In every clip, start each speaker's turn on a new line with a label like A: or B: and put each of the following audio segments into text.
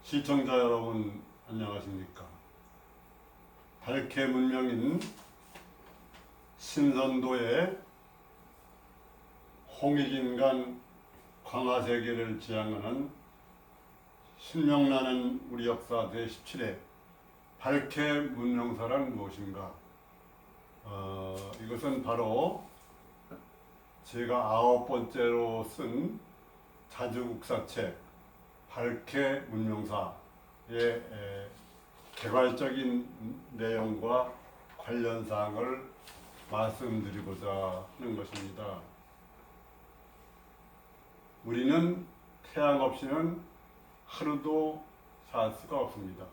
A: 시청자 여러분 안녕하십니까? 달케 문명인 신선도의 홍익인간 광화세계를 지향하는 신명나는 우리 역사 제17회 달케 문명사란 무엇인가? 이것은 바로 제가 9번째로 쓴 자주국사책 달케 문명사의 개괄적인 내용과 관련 사항을 말씀드리고자 하는 것입니다. 우리는 태양 없이는 하루도 살 수가 없습니다.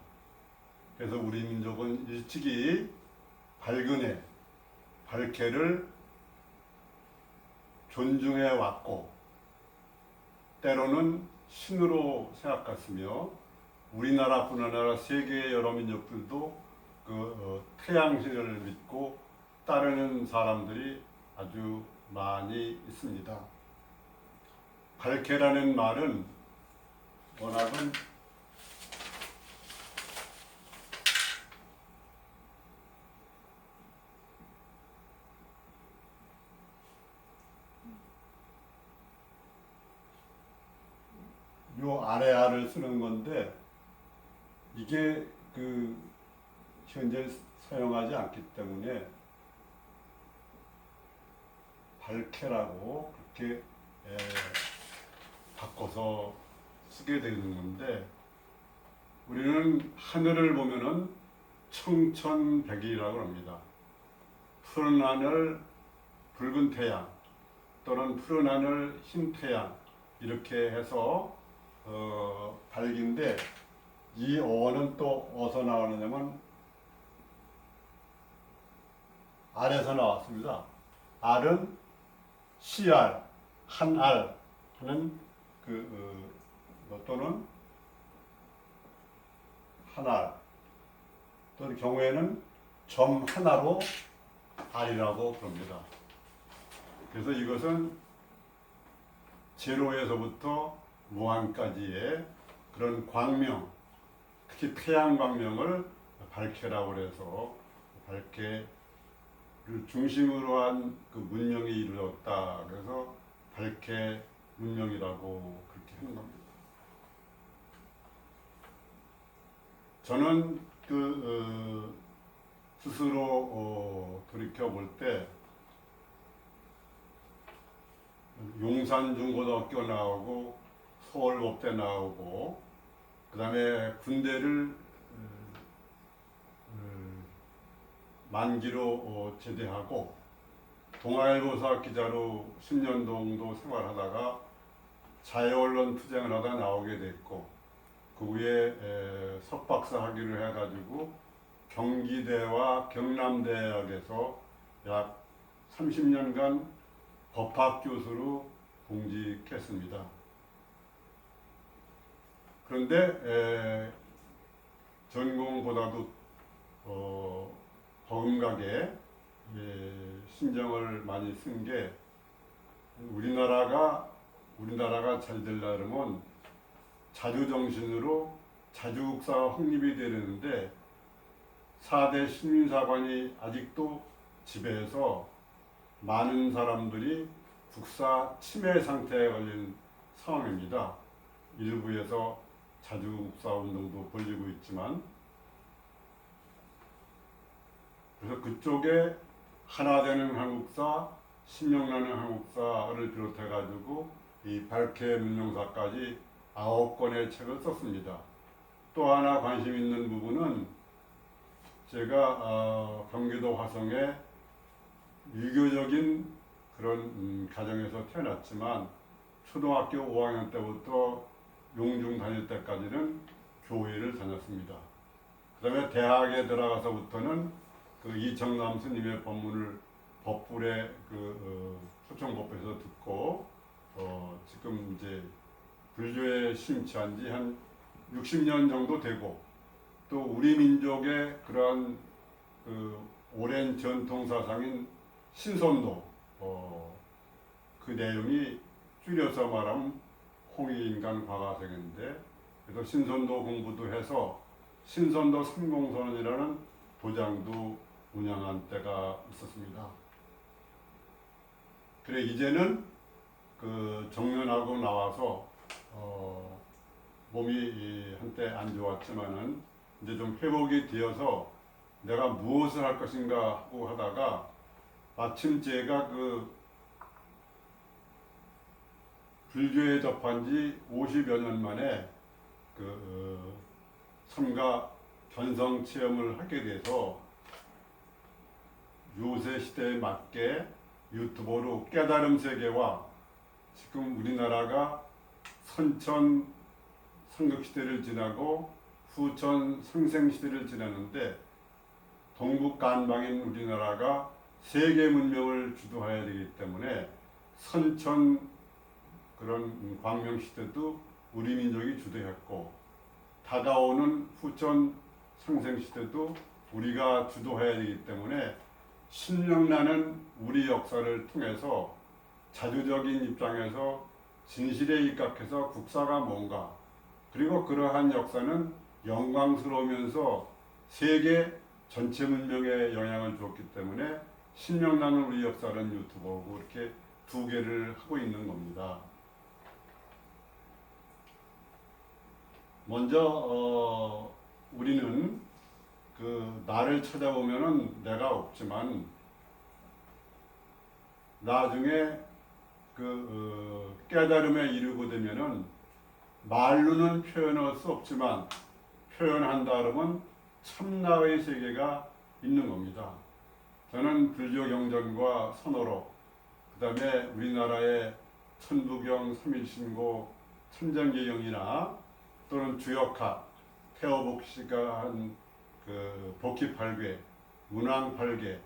A: 그래서 우리 민족은 일찍이 밝은 해, 달케를 존중해 왔고 때로는 신으로 생각했으며 우리나라뿐 아니라 세계의 여러 민족들도 태양신을 믿고 따르는 사람들이 아주 많이 있습니다. 달케라는 말은 워낙은 요 아래 알을 쓰는 건데 이게 현재 사용하지 않기 때문에 달케라고 그렇게 바꿔서 쓰게 되는 건데 우리는 하늘을 보면은 청천백일이라고 합니다. 푸른 하늘, 붉은 태양 또는 푸른 하늘, 흰 태양 이렇게 해서 달기인데 이 어는 또 어디서 나오느냐면 알에서 나왔습니다. 알은 씨알, 한알 하는 또는 한알 또는 경우에는 점 하나로 알이라고 부릅니다. 그래서 이것은 제로에서부터 무한까지의 그런 광명, 특히 태양 광명을 달케라고 해서 달케를 중심으로 한 문명이 이루어졌다. 그래서 달케 문명이라고 그렇게 하는 겁니다. 저는 스스로 돌이켜 볼 때 용산중고등학교 나오고 서울법대 나오고 그 다음에 군대를 만기로 제대하고 동아일보사 기자로 10년 정도 생활하다가 자유언론 투쟁을 하다 나오게 됐고 그 후에 석박사 학위를 해가지고 경기대와 경남대학에서 약 30년간 법학 교수로 공직했습니다. 그런데 전공보다도 버금가게 신경을 많이 쓴 게 우리나라가 잘 되려면 자주정신으로 자주국사가 확립이 되는데 4대 신민사관이 아직도 지배해서 많은 사람들이 국사 침해 상태에 걸린 상황입니다. 일부에서 자주국사 운동도 벌이고 있지만 그래서 그쪽에 하나 되는 한국사, 신명나는 한국사를 비롯해 가지고 이 달케 문명사까지 9권의 책을 썼습니다. 또 하나 관심 있는 부분은 제가 경기도 화성에 유교적인 그런 가정에서 태어났지만 초등학교 5학년 때부터 용중 다닐 때까지는 교회를 다녔습니다. 그 다음에 대학에 들어가서부터는 이청남 스님의 법문을 법불의 초청법에서 듣고 지금 이제 불교에 심취한 지 한 60년 정도 되고 또 우리 민족의 그러한 오랜 전통 사상인 신선도 그 내용이 줄여서 말하면 홍익인간 과거세계인데 그래서 신선도 공부도 해서 신선도 삼공선언이라는 도장도 운영한 때가 있었습니다. 그래 이제는 그 정년하고 나와서 몸이 한때 안 좋았지만은 이제 좀 회복이 되어서 내가 무엇을 할 것인가 하고 하다가 마침 제가 그 불교에 접한 지 50여 년 만에 그 삼가 견성 체험을 하게 돼서 요새 시대에 맞게 유튜브로 깨달음 세계와 지금 우리나라가 선천 삼국 시대를 지나고 후천 상생 시대를 지나는데 동북 간방인 우리나라가 세계 문명을 주도해야 되기 때문에 선천 그런 광명 시대도 우리 민족이 주도했고 다가오는 후천 상생 시대도 우리가 주도해야 되기 때문에 신명나는 우리 역사를 통해서 자주적인 입장에서 진실에 입각해서 국사가 뭔가 그리고 그러한 역사는 영광스러우면서 세계 전체 문명에 영향을 주었기 때문에 신명나는 우리 역사는 유튜브고 이렇게 두 개를 하고 있는 겁니다. 먼저 우리는 그 나를 찾아보면은 내가 없지만 나중에 그 깨달음에 이르고 되면은 말로는 표현할 수 없지만 표현한다 그러면 참나의 세계가 있는 겁니다. 저는 불교 경전과 선어로 그 다음에 우리나라의 천부경, 삼일신고, 천정계경이나 또는 주역학, 태어복 씨가 한 그 복희팔괴, 문왕팔괴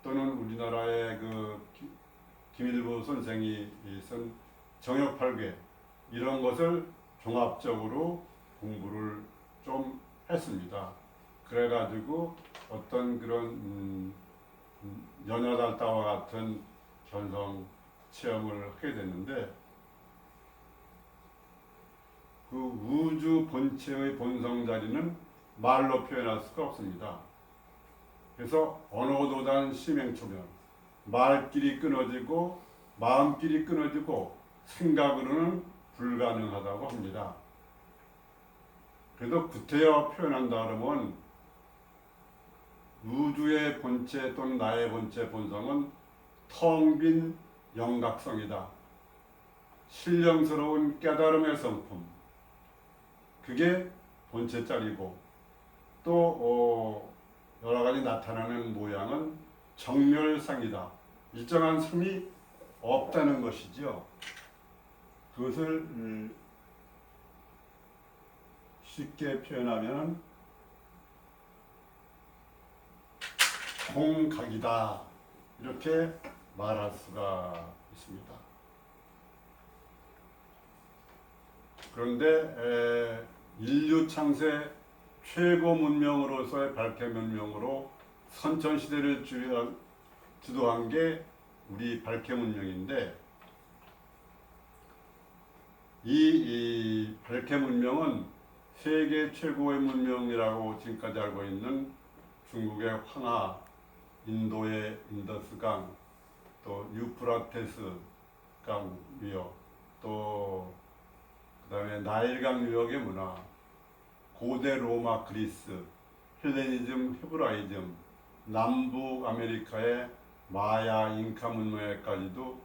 A: 또는 우리나라의 그 김일부 선생이 쓴 정역팔괴 이런 것을 종합적으로 공부를 좀 했습니다. 그래가지고 어떤 그런 연여달다와 같은 견성 체험을 하게 됐는데 그 우주 본체의 본성 자리는 말로 표현할 수가 없습니다. 그래서 언어도단 심행초면 말길이 끊어지고 마음길이 끊어지고 생각으로는 불가능하다고 합니다. 그래도 구태여 표현한다 그러면 우주의 본체 또는 나의 본체 본성은 텅 빈 영각성이다. 신령스러운 깨달음의 성품 그게 본체짜리고 또 여러 가지 나타나는 모양은 정멸상이다. 일정한 상이 없다는 것이죠. 그것을 쉽게 표현하면 공각이다 이렇게 말할 수가 있습니다. 그런데 인류 창세 최고 문명으로서의 발해 문명으로 선천시대를 주도한 게 우리 발해 문명인데 이 발해 문명은 세계 최고의 문명이라고 지금까지 알고 있는 중국의 황하, 인도의 인더스강, 또 유프라테스 강 유역, 또 그다음에 나일강 유역의 문화, 고대 로마 그리스, 헬레니즘, 헤브라이즘, 남북 아메리카의 마야, 잉카 문명에까지도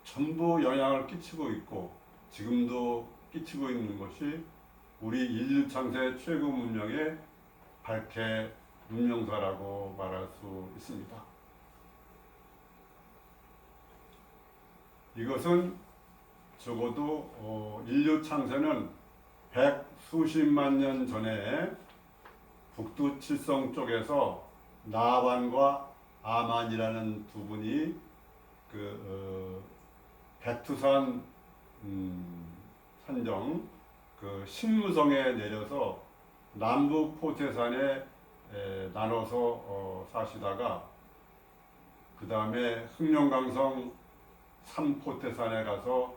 A: 전부 영향을 끼치고 있고 지금도 끼치고 있는 것이 우리 인류 창세 최고 문명의 발해 문명사라고 말할 수 있습니다. 이것은 적어도 인류 창세는 백수십만 년 전에 북두 칠성 쪽에서 나반과 아만이라는 두 분이 백두산 산정 그 신무성에 내려서 남북 포태산에 나눠서 사시다가 그 다음에 흑룡강성 삼포태산에 가서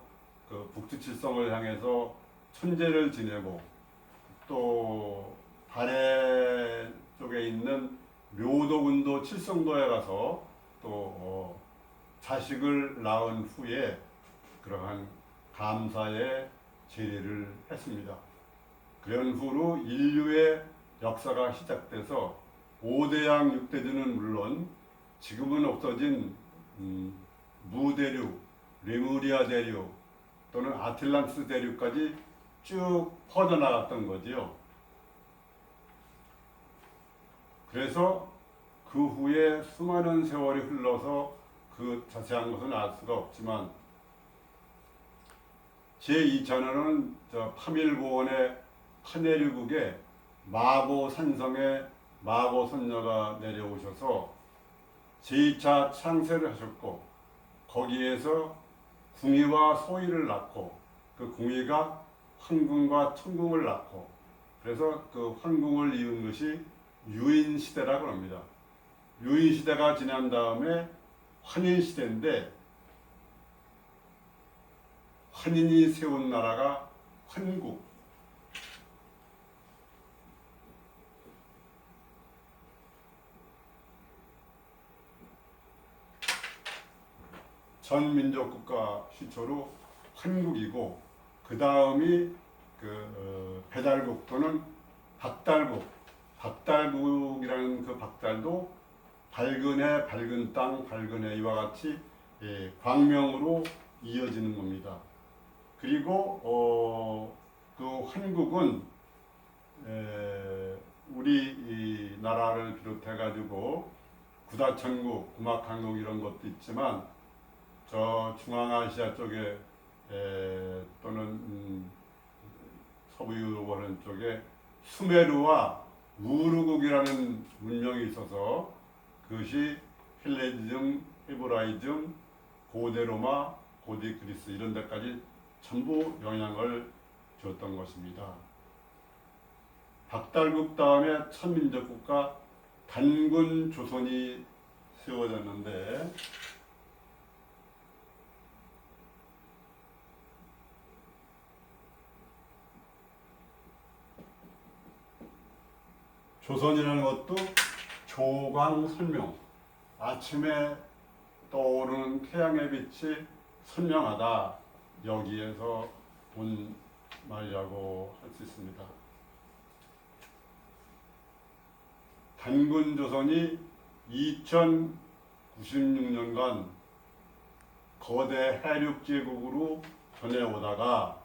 A: 그 북두칠성을 향해서 천재를 지내고 또 발해 쪽에 있는 묘도군도 칠성도에 가서 또 자식을 낳은 후에 그러한 감사의 제례를 했습니다. 그런 후로 인류의 역사가 시작돼서 5대양 6대주는 물론 지금은 없어진 무대륙, 레무리아 대륙 또는 아틀란티스 대륙까지 쭉 퍼져나갔던 거지요. 그래서 그 후에 수많은 세월이 흘러서 그 자세한 것은 알 수가 없지만 제2차원은 파밀고원의 파네류국의 마고 산성에 마고 선녀가 내려오셔서 제2차 창세를 하셨고 거기에서 궁이와 소이를 낳고 그 궁이가 황궁과 천궁을 낳고 그래서 그 황궁을 이은 것이 유인시대라고 합니다. 유인시대가 지난 다음에 환인시대인데 환인이 세운 나라가 환국. 전민족국가 시초로 환국이고 그 다음이 배달국 또는 박달국. 박달국이라는 그 박달도 밝은 해, 밝은 땅, 밝은 해 이와 같이 광명으로 이어지는 겁니다. 그리고 그 환국은 우리 이 나라를 비롯해 가지고 구다천국, 구막항국 이런 것도 있지만 저 중앙아시아 쪽에 또는 서부 유럽 쪽에 수메르와 우르국이라는 문명이 있어서 그것이 헬레니즘, 헤브라이즘, 고대 로마, 고대 그리스 이런 데까지 전부 영향을 줬던 것입니다. 박달국 다음에 천민족국가 단군 조선이 세워졌는데 조선이라는 것도 조광설명, 아침에 떠오르는 태양의 빛이 선명하다, 여기에서 온 말이라고 할 수 있습니다. 단군 조선이 2096년간 거대 해륙 제국으로 전해오다가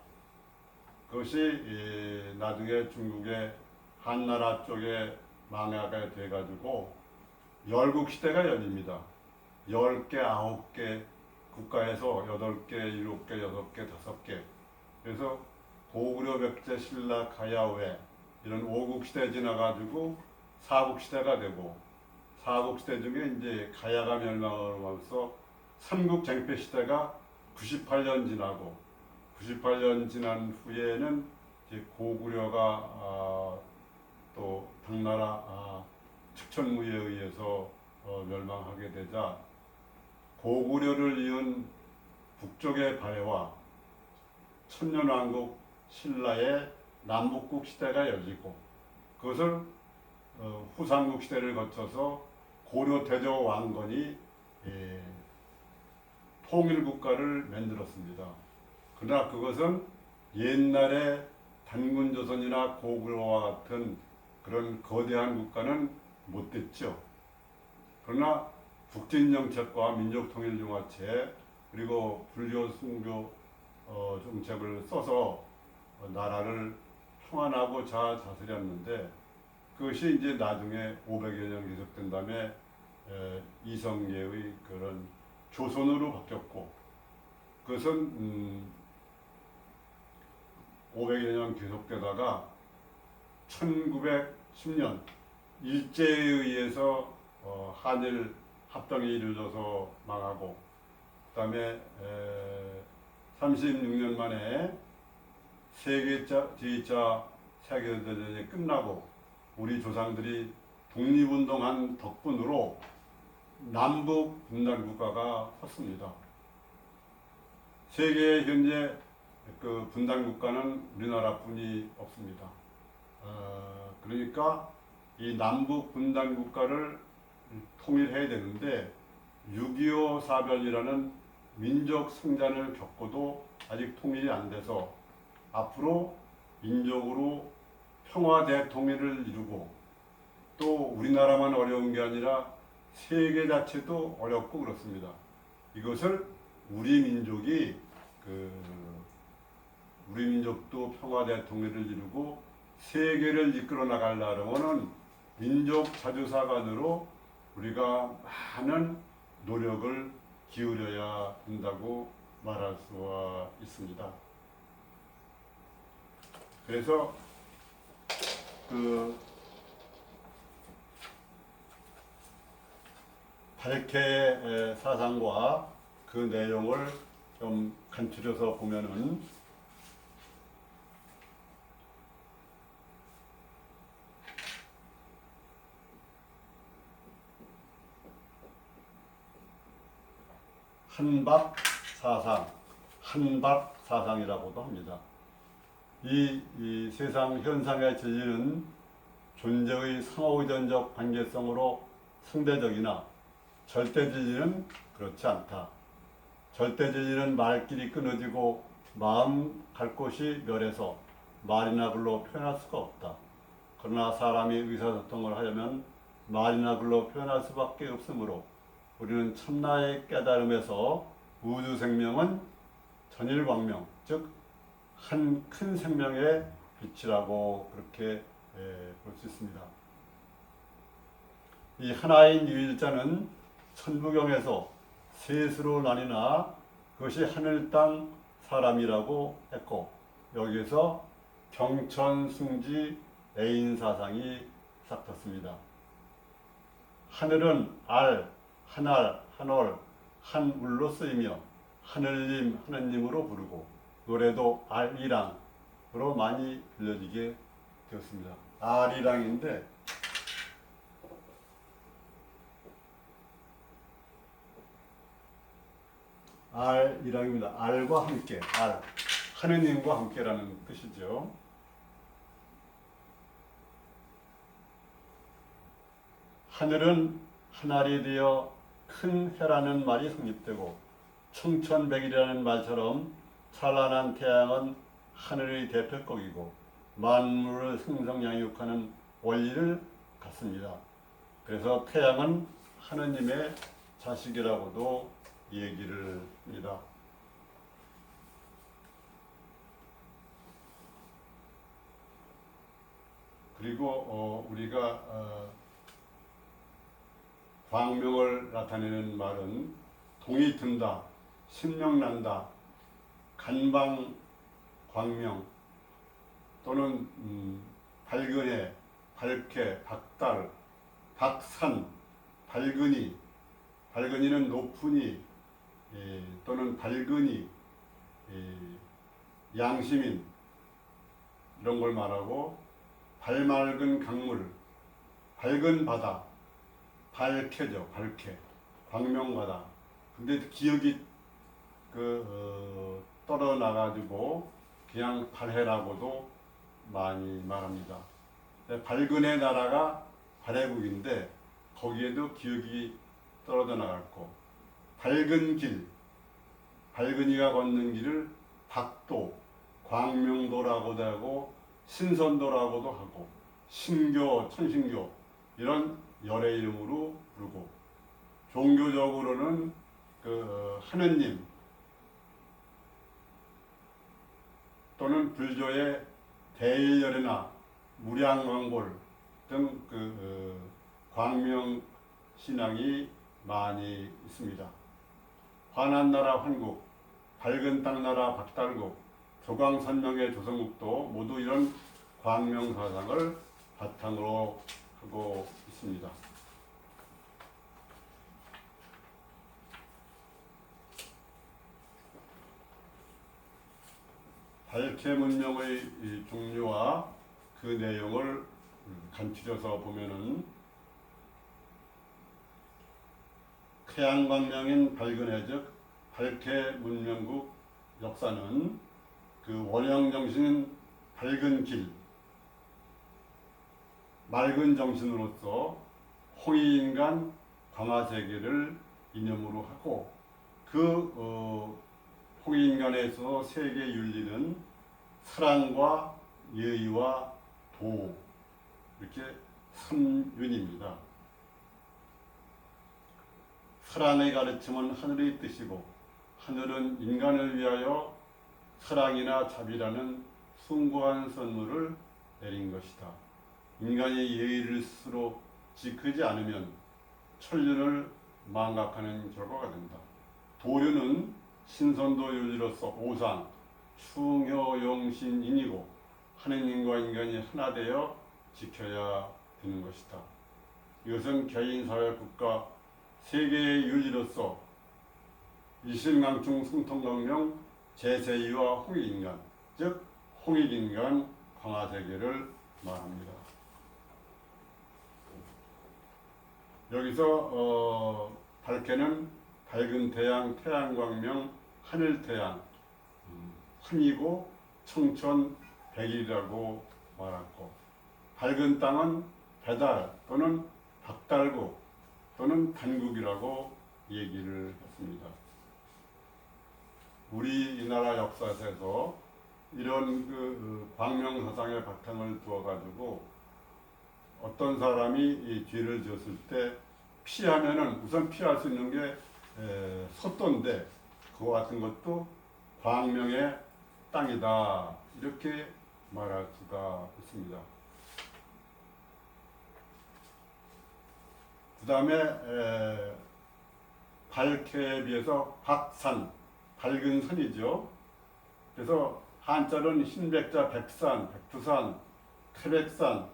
A: 그것이 나중에 중국의 한나라 쪽에 망하게 돼가지고 열국시대가 열립니다. 10개, 9개 국가에서 8개, 7개, 6개, 5개. 그래서 고구려, 백제, 신라, 가야회 이런 5국시대 지나가지고 4국시대가 되고 4국시대 중에 이제 가야가 멸망을 하면서 3국쟁패 시대가 98년 지나고 98년 지난 후에는 이제 고구려가 또 당나라 측천무에 의해서 멸망하게 되자 고구려를 이은 북쪽의 발해와 천년왕국 신라의 남북국 시대가 열리고 그것을 후삼국 시대를 거쳐서 고려 대저 왕건이 통일국가를 만들었습니다. 그러나 그것은 옛날에 단군조선이나 고구려와 같은 그런 거대한 국가는 못 됐죠. 그러나 북진정책과 민족통일융화체 그리고 불교순교 정책을 써서 나라를 평안하고 잘 다스렸는데 그것이 이제 나중에 500여 년 계속된 다음에 이성계의 그런 조선으로 바뀌었고 그것은 500여 년 계속되다가 1910년 일제에 의해서 한일 합병이 이루어져서 망하고 그 다음에 36년 만에 제2차 세계대전이 끝나고 우리 조상들이 독립운동한 덕분으로 남북 분단국가가 섰습니다. 세계에 현재 그 분단국가는 우리나라뿐이 없습니다. 그러니까 이 남북 분단 국가를 통일해야 되는데 6.25 사변이라는 민족 승잔을 겪고도 아직 통일이 안 돼서 앞으로 민족으로 평화 대통일을 이루고 또 우리나라만 어려운 게 아니라 세계 자체도 어렵고 그렇습니다. 이것을 우리 민족도 평화 대통일을 이루고 세계를 이끌어 나가려면은 민족 자주사관으로 우리가 많은 노력을 기울여야 한다고 말할 수가 있습니다. 그래서 발케 사상과 그 내용을 좀 간추려서 보면은 한박 사상이라고도 합니다. 이 세상 현상의 진리는 존재의 상호의존적 관계성으로 상대적이나 절대 진리는 그렇지 않다. 절대 진리는 말길이 끊어지고 마음 갈 곳이 멸해서 말이나 글로 표현할 수가 없다. 그러나 사람이 의사소통을 하려면 말이나 글로 표현할 수밖에 없으므로 우리는 참나의 깨달음에서 우주 생명은 전일광명, 즉 한 큰 생명의 빛이라고 그렇게 볼 수 있습니다. 이 하나인 유일자는 천부경에서 셋으로 나뉘나 그것이 하늘, 땅, 사람이라고 했고 여기에서 경천, 숭지, 애인 사상이 싹텄습니다. 하늘은 알, 한알, 한올, 한울로 쓰이며 하늘님, 하느님으로 부르고 노래도 알이랑으로 많이 불려지게 되었습니다. 알이랑인데 알이랑입니다. 알과 함께, 알, 하느님과 함께라는 뜻이죠. 하늘은 한알이 되어 큰 해라는 말이 성립되고 청천백일이라는 말처럼 찬란한 태양은 하늘의 대표격이고 만물을 생성양육하는 원리를 갖습니다. 그래서 태양은 하느님의 자식이라고도 얘기를 합니다. 그리고 우리가 광명을 나타내는 말은 동이 든다, 신명난다, 간방, 광명 또는 밝은 해, 밝게, 박달, 박산, 밝은이, 밝은이는 높으니 또는 밝은이, 양심인 이런 걸 말하고 발맑은 강물, 밝은 바다, 밝게죠, 밝게, 광명바다. 근데 기억이 떨어나가지고 그냥 발해라고도 많이 말합니다. 밝은 해 나라가 발해국인데 거기에도 기억이 떨어져 나갔고 밝은 길, 밝은이가 걷는 길을 박도, 광명도라고도 하고 신선도라고도 하고 신교, 천신교 이런 열의 이름으로 부르고 종교적으로는 하느님 또는 불교의 대일열애나 무량광골 등 광명 신앙이 많이 있습니다. 환한 나라 환국, 밝은 땅 나라 박달국, 조광선명의 조선국도 모두 이런 광명 사상을 바탕으로 하고 있습니다. 발케 문명의 종류와 그 내용을 간추려서 보면은 태양광명인 밝은 해적 발케 문명국 역사는 그 원형 정신인 밝은 길, 맑은 정신으로서 홍익인간 광화세계를 이념으로 하고 그 홍익인간에 있어서 세계 윤리는 사랑과 예의와 도 이렇게 3윤입니다. 사랑의 가르침은 하늘의 뜻이고 하늘은 인간을 위하여 사랑이나 자비라는 숭고한 선물을 내린 것이다. 인간이 예의를 스스로 지키지 않으면 천륜을 망각하는 결과가 된다. 도류는 신선도 윤리로서 오상, 충효용신인이고 하느님과 인간이 하나 되어 지켜야 되는 것이다. 이것은 개인, 사회, 국가, 세계의 윤리로서 일심강충 승통강령 제세이와 홍익인간, 즉 홍익인간 광화세계를 말합니다. 여기서 밝게는 밝은 태양, 태양광명, 하늘태양, 환이고 청천, 백일이라고 말하고 밝은 땅은 배달 또는 박달국 또는 단국이라고 얘기를 했습니다. 우리나라 역사에서 이런 광명 사상의 바탕을 두어가지고 어떤 사람이 이 죄를 지었을 때 피하면은 우선 피할 수 있는 게 솥도인데 그와 같은 것도 광명의 땅이다 이렇게 말할 수가 있습니다. 그 다음에 밝게에 비해서 박산, 밝은 산이죠. 그래서 한자로는 흰백자 백산, 백두산, 태백산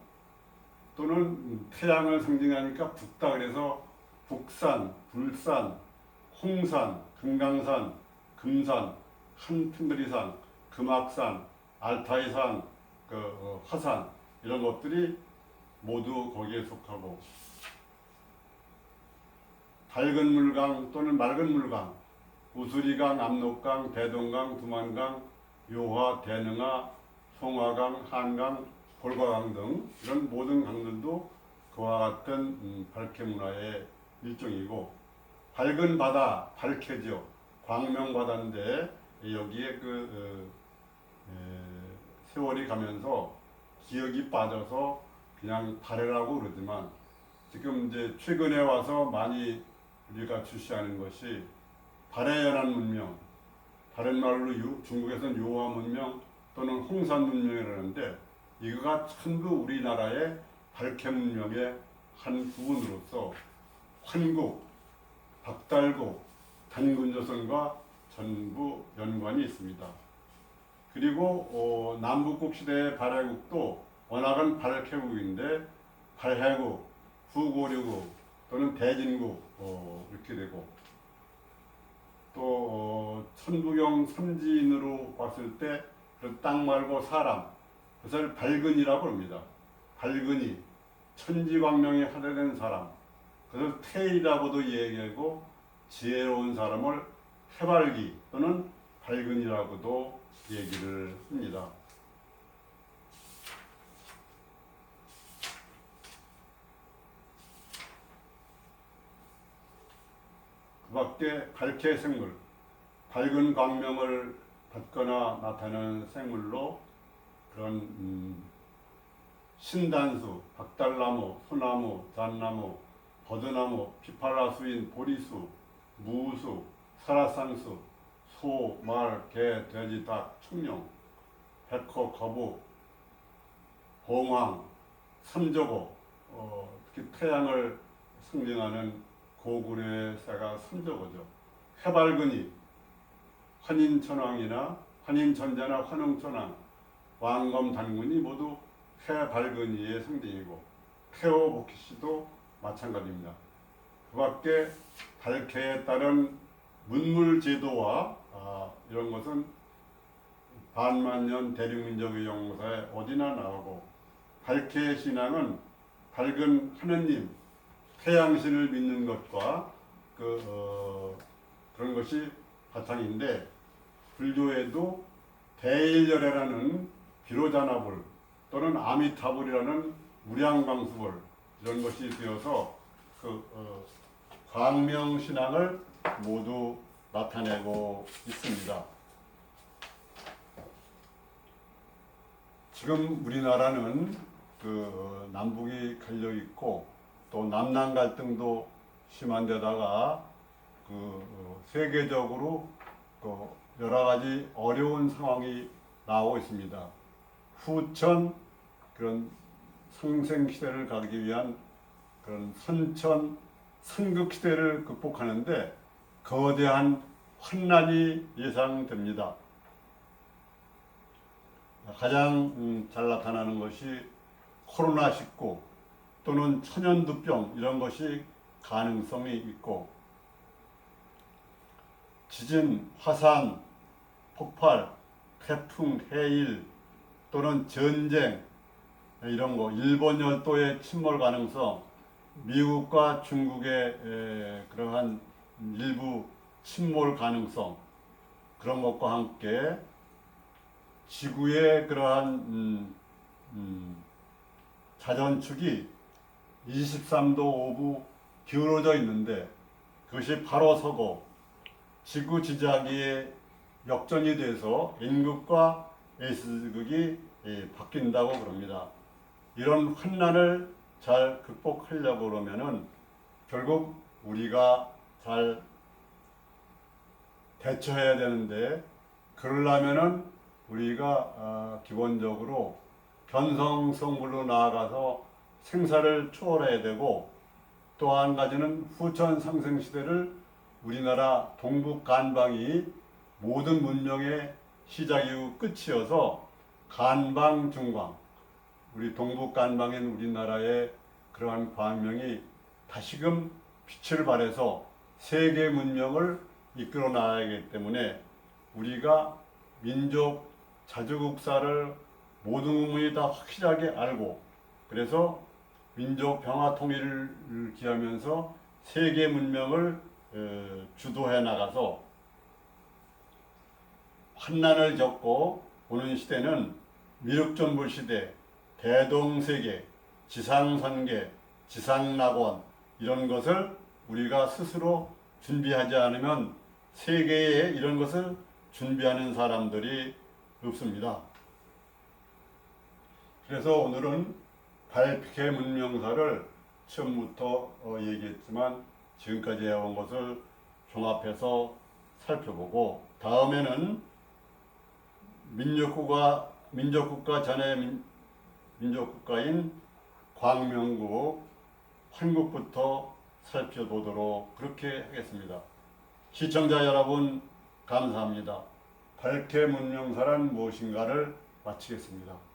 A: 또는 태양을 상징하니까 북다 그래서 북산, 불산, 홍산, 금강산, 금산, 한풍그리산, 금악산, 알타이산, 화산 이런 것들이 모두 거기에 속하고 밝은 물강 또는 맑은 물강, 우수리강, 압록강, 대동강, 두만강, 요화, 대능하, 송화강, 한강, 볼과강 등 이런 모든 강들도 그와 같은 밝게 문화의 일종이고 밝은 바다, 밝게죠. 광명바다인데 여기에 세월이 가면서 기억이 빠져서 그냥 발해라고 그러지만 지금 이제 최근에 와서 많이 우리가 주시하는 것이 발해연안 문명, 다른 말로 중국에서는 요화 문명 또는 홍산 문명이라는데 이거가 전부 우리나라의 발해 문명의 한 부분으로서 환국, 박달국, 단군조선과 전부 연관이 있습니다. 그리고 남북국 시대의 발해국도 워낙은 발해국인데 발해국, 후고려국 또는 대진국 이렇게 되고 또 천부경 삼진으로 봤을 때 땅 말고 사람 그것을 발근이라고 합니다. 발근이 천지광명이 하나 된 사람 그것을 태이라고도 얘기하고 지혜로운 사람을 해발기 또는 발근이라고도 얘기를 합니다. 그 밖에 밝게 생물, 밝은 광명을 받거나 나타내는 생물로 그런 신단수, 박달나무, 소나무, 잣나무, 버드나무, 피팔라수인, 보리수, 무수, 설화산수, 소, 말, 개, 돼지, 닭, 청룡, 백호, 거북, 봉황, 삼저고, 특히 태양을 상징하는 고구려의 새가 삼저고죠. 해발근이 환인천왕이나 환인천자나 환웅천왕, 왕검 단군이 모두 해발근이의 상징이고 태오복희씨도 마찬가지입니다. 그 밖에 발해에 따른 문물제도와 이런 것은 반만년 대륙민족의 영사에 어디나 나오고 발해 신앙은 밝은 하느님, 태양신을 믿는 것과 그런 것이 바탕인데 불교에도 대일열애라는 비로자나불 또는 아미타불이라는 무량광수벌 이런 것이 되어서 광명신앙을 모두 나타내고 있습니다. 지금 우리나라는 남북이 갈려 있고 또 남남 갈등도 심한 데다가 세계적으로 여러 가지 어려운 상황이 나오고 있습니다. 후천 그런 상생 시대를 가기 위한 그런 선천 상극 시대를 극복하는데 거대한 환난이 예상됩니다. 가장 잘 나타나는 것이 코로나19 또는 천연두병 이런 것이 가능성이 있고, 지진, 화산, 폭발, 태풍, 해일 또는 전쟁 이런 거, 일본 열도의 침몰 가능성, 미국과 중국의 그러한 일부 침몰 가능성, 그런 것과 함께 지구의 그러한 자전축이 23도 5부 기울어져 있는데 그것이 바로 서고 지구 지자기에 역전이 돼서 N극과 S극이 바뀐다고 그럽니다. 이런 환난을 잘 극복하려고 그러면은 결국 우리가 잘 대처해야 되는데, 그러려면은 우리가 기본적으로 견성성불로 나아가서 생사를 초월해야 되고, 또 한 가지는 후천 상생 시대를 우리나라 동북 간방이 모든 문명의 시작이고 끝이어서 간방 중광, 우리 동북 간방인 우리나라의 그러한 광명이 다시금 빛을 발해서 세계 문명을 이끌어 나가야 하기 때문에 우리가 민족 자주국사를 모든 국민이 다 확실하게 알고, 그래서 민족 평화 통일을 기하면서 세계 문명을 주도해 나가서 환난을 겪고 오는 시대는 미륵전불 시대, 대동세계, 지상선계, 지상낙원 이런 것을 우리가 스스로 준비하지 않으면 세계에 이런 것을 준비하는 사람들이 없습니다. 그래서 오늘은 발케 문명사를 처음부터 얘기했지만 지금까지 해온 것을 종합해서 살펴보고, 다음에는 민족국가 전의 민족국가인 광명국, 한국부터 살펴보도록 그렇게 하겠습니다. 시청자 여러분 감사합니다. 발케 문명사란 무엇인가를 마치겠습니다.